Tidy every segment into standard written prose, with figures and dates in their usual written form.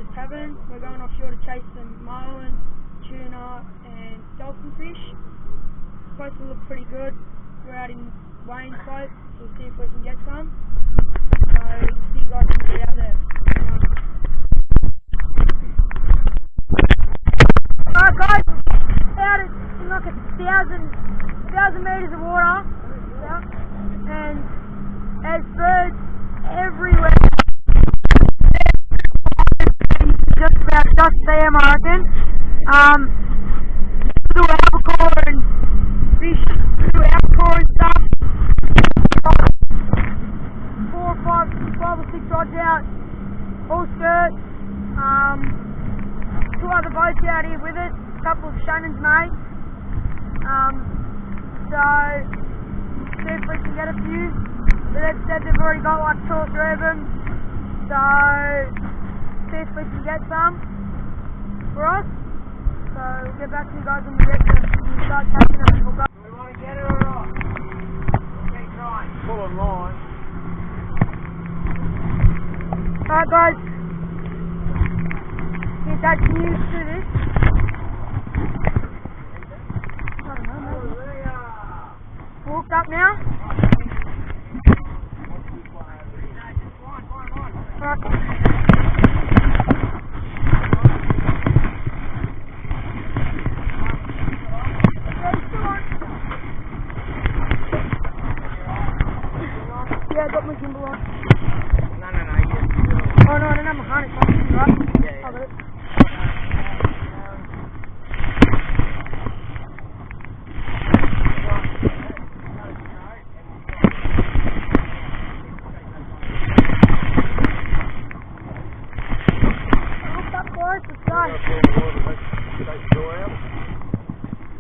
Brothers Tavern. We're going offshore to chase some marlin, tuna and dolphin fish. It's supposed to look pretty good. We're out in Wayne's boat, so we'll see if we can get some. So we'll see you guys when we get out there. Alright guys, out in like 1,000 metres of water, and there's birds everywhere. Just about just them, I reckon. Do albacore and fish, do albacore and stuff. 5 or 6 rods out, all skirt. 2 other boats out here with it, a couple of Shannon's mates. So see if we can get a few. But they've said they've already got like 2 or 3 of them. So see if we can get some for us. So we'll get back to you guys when we get them. We'll start catching them and hook up. Do we want to get it or not? Keep trying. Pull on line. Alright guys. Dad, can you do this? I don't know, maybe. We're hooked up now. Alright. Yeah, I got my gimbal on. No. Oh no, I don't have my harness on, right? Yeah. I got it.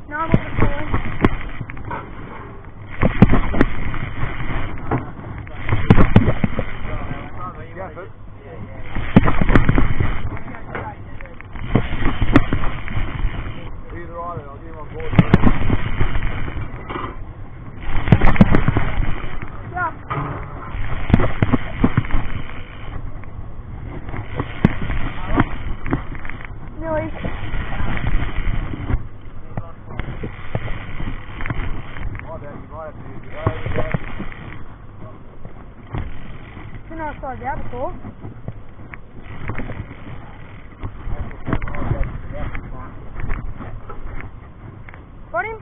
No, I'm not going. I started out before. Got him?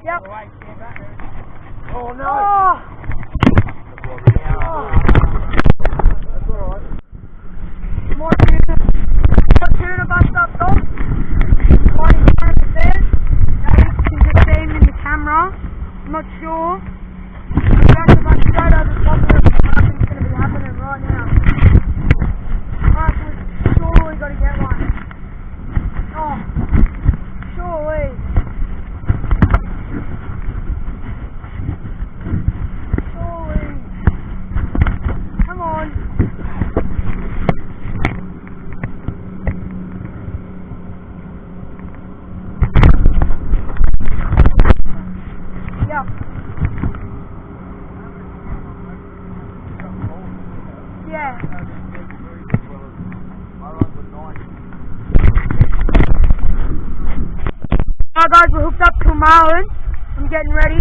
Yep. Oh no! Oh. That's alright. More tuna bust up top. Mighty fine there. Now you can just see him in the camera. I'm not sure. We're about to run straight over the top of it. I think it's going to be happening right now. Alright, so we've surely got to get one. Oh, surely. Surely. Come on. Yeah. Yeah. Alright guys, we're hooked up to a marlin. I'm getting ready.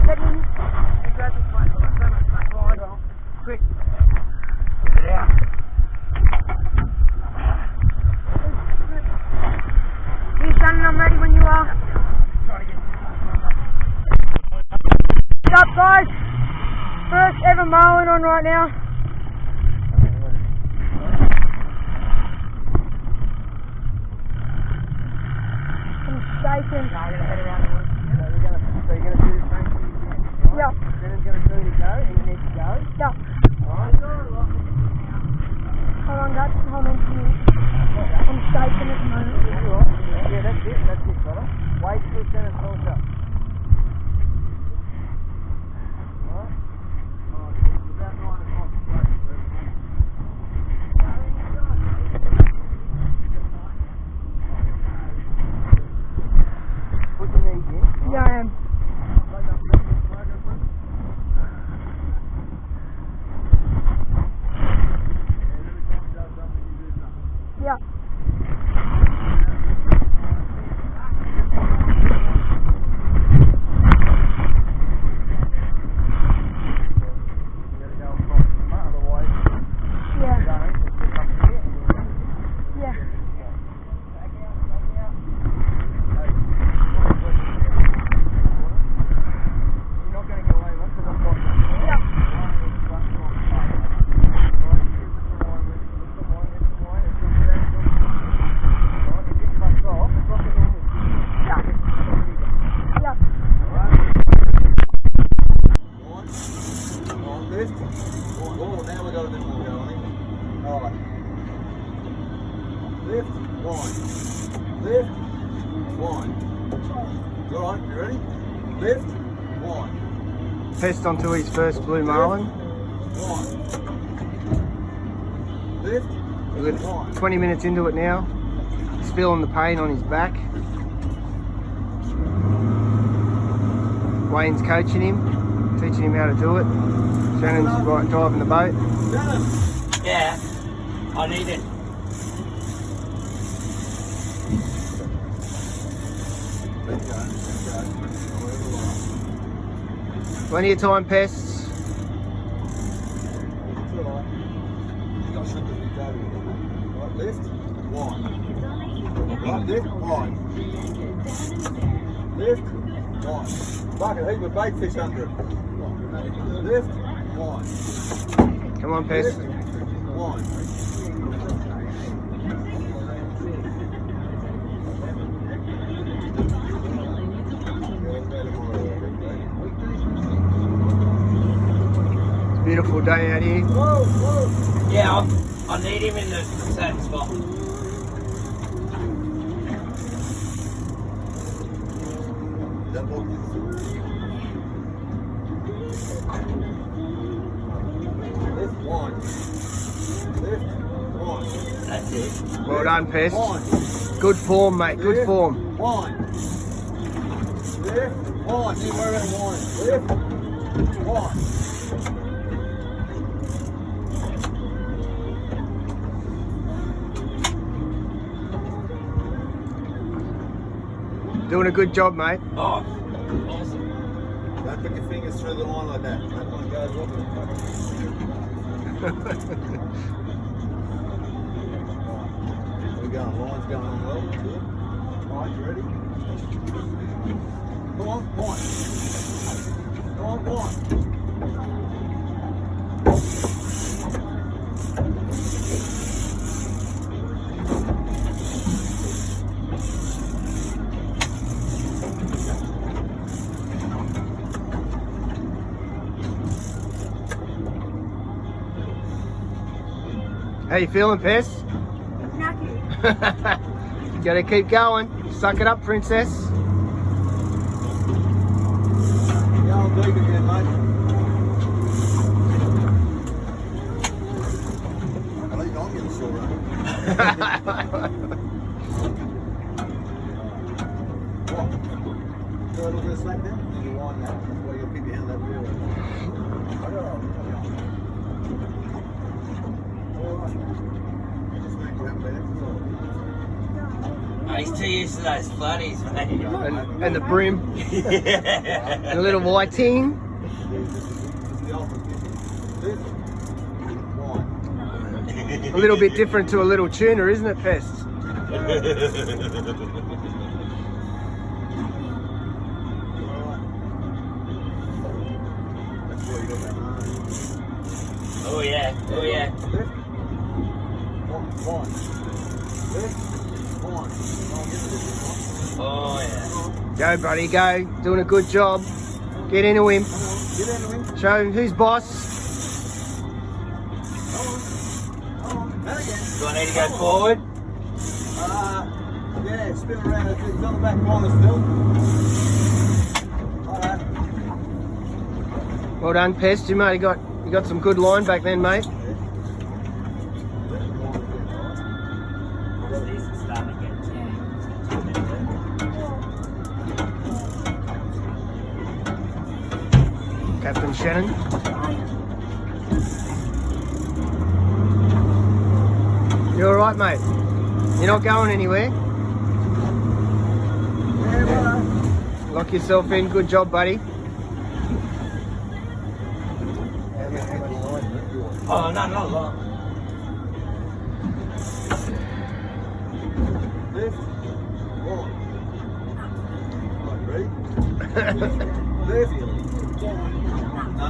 Getting. Quick. Get it out. Here, Shannon, I'm ready when you are. What's up, guys? First ever marlin on right now. I'm shaking. Now we're going to head around the woods. So you're going to do the same thing again. Right? Yep. Brennan's going to tell you to go, and you need to go. Yep. Alright? Hold on, guys. Hold on to me. I'm shaking at the moment. Yeah, that's it, brother. Wait till Shannon calls up. Alright? Alright, it's about 9 o'clock. Put your knees in. Yeah, I am. Lift. Oh, now we got a bit more going on it. Alright. Lift. Wind. Lift. Wind. Alright, you ready? Lift. Wind. Pest onto his first blue marlin. Wind. Lift. We're 20 minutes into it now. He's feeling the pain on his back. Wayne's coaching him, teaching him how to do it. Shannon's driving the boat. Yeah, I need it. Plenty of time, pests. Right, lift, wind. Right, lift, wind. Lift, wind. Bucket, heap of bait fish under it. Lift, wind. Come on, pest. Lift, wind. Beautiful day out here. Whoa, whoa. Yeah, I need him in the certain spot. That boat lift, wind. Lift, wind. That's it. Well done, pest. Wind. Good form, mate. Good Lift, form. Wind. Lift, wind. You worry about wind. Lift, wind. Doing a good job, mate. Oh, awesome. Don't put your fingers through the line like that. That one goes off. We're going. Line's going on well. Good. Right, you ready? Come on, one. Come on, one. How you feeling, pest? Knackered. You gotta keep going. Suck it up, princess. Go on deep again, mate. At least I'm getting sore, right? What? Do a little bit of slack down? Then you wind that. That's why you'll keep your hand that wheel. Oh, he's too used to those floaties, mate. And the brim. Yeah. And a little whiting. A little bit different to a little tuna, isn't it, pest? Oh yeah, oh yeah. Oh yeah. Go, buddy, go. Doing a good job. Get into him. Get into him. Show him who's boss. Do I need to go forward? Yeah, spin around. It's on the back corner still. Alright. Well done, pest. You got some good line back then, mate. These are starting to get Captain Shannon. You all right, mate? You're not going anywhere? Lock yourself in. Good job, buddy. Oh, no, not long. Lift. One. Right, ready? Lift. No.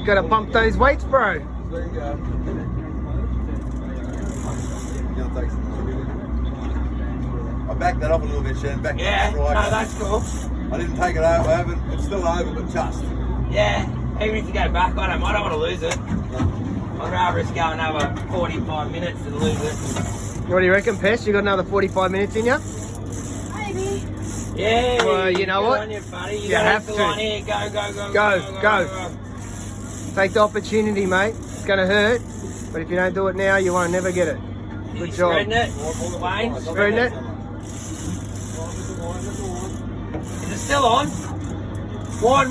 Gotta pump those weights, bro. There you go. You'll take some more. I backed that up a little bit, Shannon. Back Yeah, right. no, that's cool. I didn't take it over. It's still over, but just. Yeah. Even if you go back on him, I don't want to lose it. I'd rather us go another 45 minutes than lose it. What do you reckon, Pest? You got another 45 minutes in you? Maybe. Yeah. Well, you know good what? on you, buddy. You have the to. line here. Go, go, go, Go, go. Take the opportunity, mate. It's going to hurt, but if you don't do it now, you won't never get it. Good job. Spreading it. Wayne, Spreading it. Is it still on? Wine.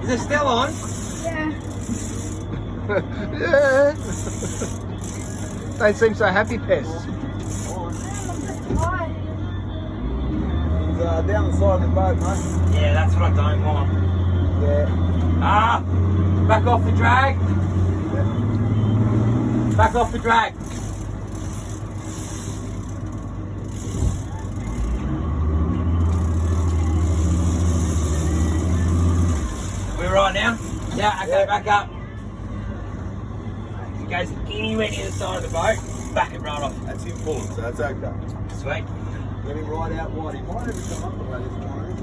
Is it still on? Yeah. Yeah. Don't seem so happy, Pest. He's down the side of the boat, mate. Yeah, that's what I don't want. Yeah. Ah! Back off the drag. Back off the drag. We're right now? Yeah, okay, back up. If it goes anywhere near the side of the boat, back it right off. That's him pulling, so that's okay. Sweet. Get him right out wide. He might even come up the way this morning.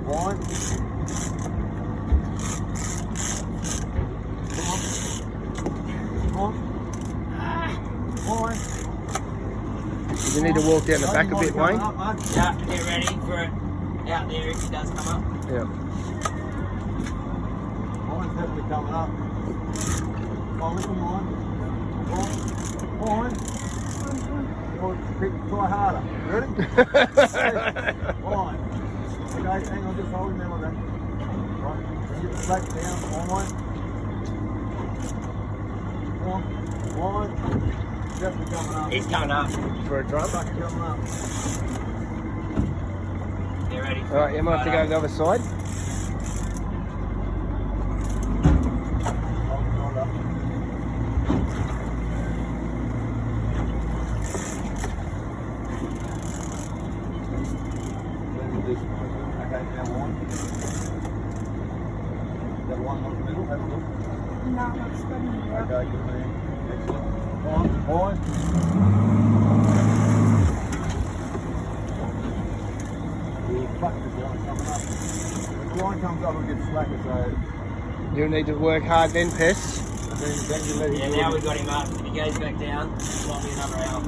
Wine. Come on. Wine. You need to walk down the back a bit, Wayne. Yeah, get ready for it out there if he does come up. Yeah. Wine's definitely coming up. Oh, listen, Wine. Wine. Try harder. Ready? Wine. Okay, hang on, just hold him there like that. Right, get the back down. Wine. Wine. Definitely coming up. He's coming up. For a drum. Back coming up. Get ready. All right, you might have to go to the other side. Hold up. Okay, now one. That one in the middle, have a look. No, I'm spreading it out. Okay, good man. Excellent. One. Fuck this line coming up. If the line comes up, it'll get slacker, so You'll need to work hard then, Pest. then you let him Yeah, do now it. we got him up. If he goes back down, it might be another hour.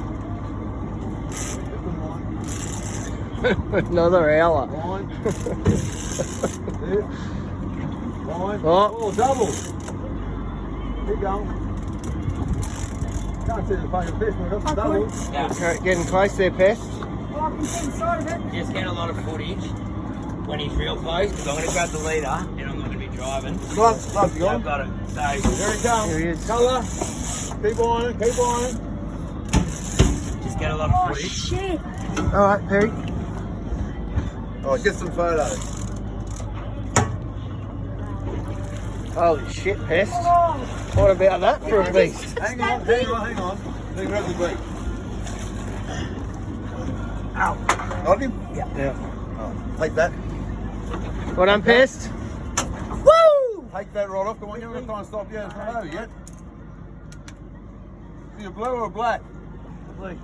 Another hour. Line. Line. Oh. Oh, double. Keep going. Can't see the fucking fish, we've got the double. Yeah. Okay, getting close there, Pest. Well, I can see inside of it. Just get a lot of footage when he's real close because I'm going to grab the leader and I'm not going to be driving. Gloves, you Yeah, got I've got it. So, Here he comes. Here he is. Colour. Keep on it, keep on it. just get a lot of Oh, footage. shit. All right, Perry. Oh, get some photos. Holy shit, Pest. Oh, What about that for a beast? Hang on. Let me grab the beak. Ow. Got him? Yeah. Oh, take that. Well done, Pest. woo! Take that right off. Come on, you're not trying to stop yet. It's not over yet. Is it blue or black? Blue.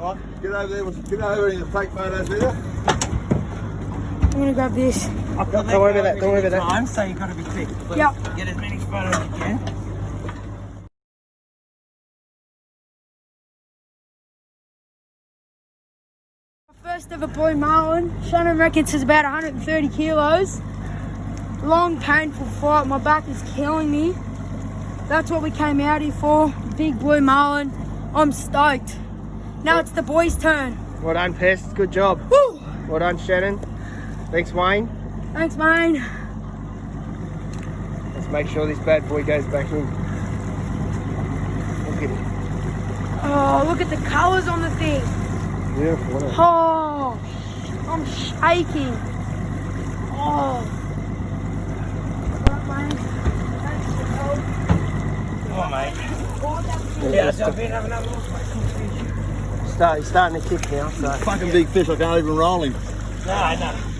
All right, get over there. Get over and take photos with you. I'm gonna grab this. Don't worry about that. Don't worry about that. Time, so you've got to be quick. Please. Yep. Get as many photos as you can. First ever blue marlin. Shannon reckons it's about 130 kilos. Long, painful fight. My back is killing me. That's what we came out here for. Big blue marlin. I'm stoked. Now it's the boys' turn. Well done, Pest. Good job. Woo! Well done, Shannon. Thanks, Wayne. Thanks, mate. Let's make sure this bad boy goes back in. Look at it. Oh, look at the colours on the thing. Beautiful, isn't it? Oh, I'm shaking. Oh. Right, mate. Thanks for the help. Come on, mate. Yeah, Yeah, it's jump in, have another look. he's starting to kick now, so. Fucking big fish. I can't even roll him. No.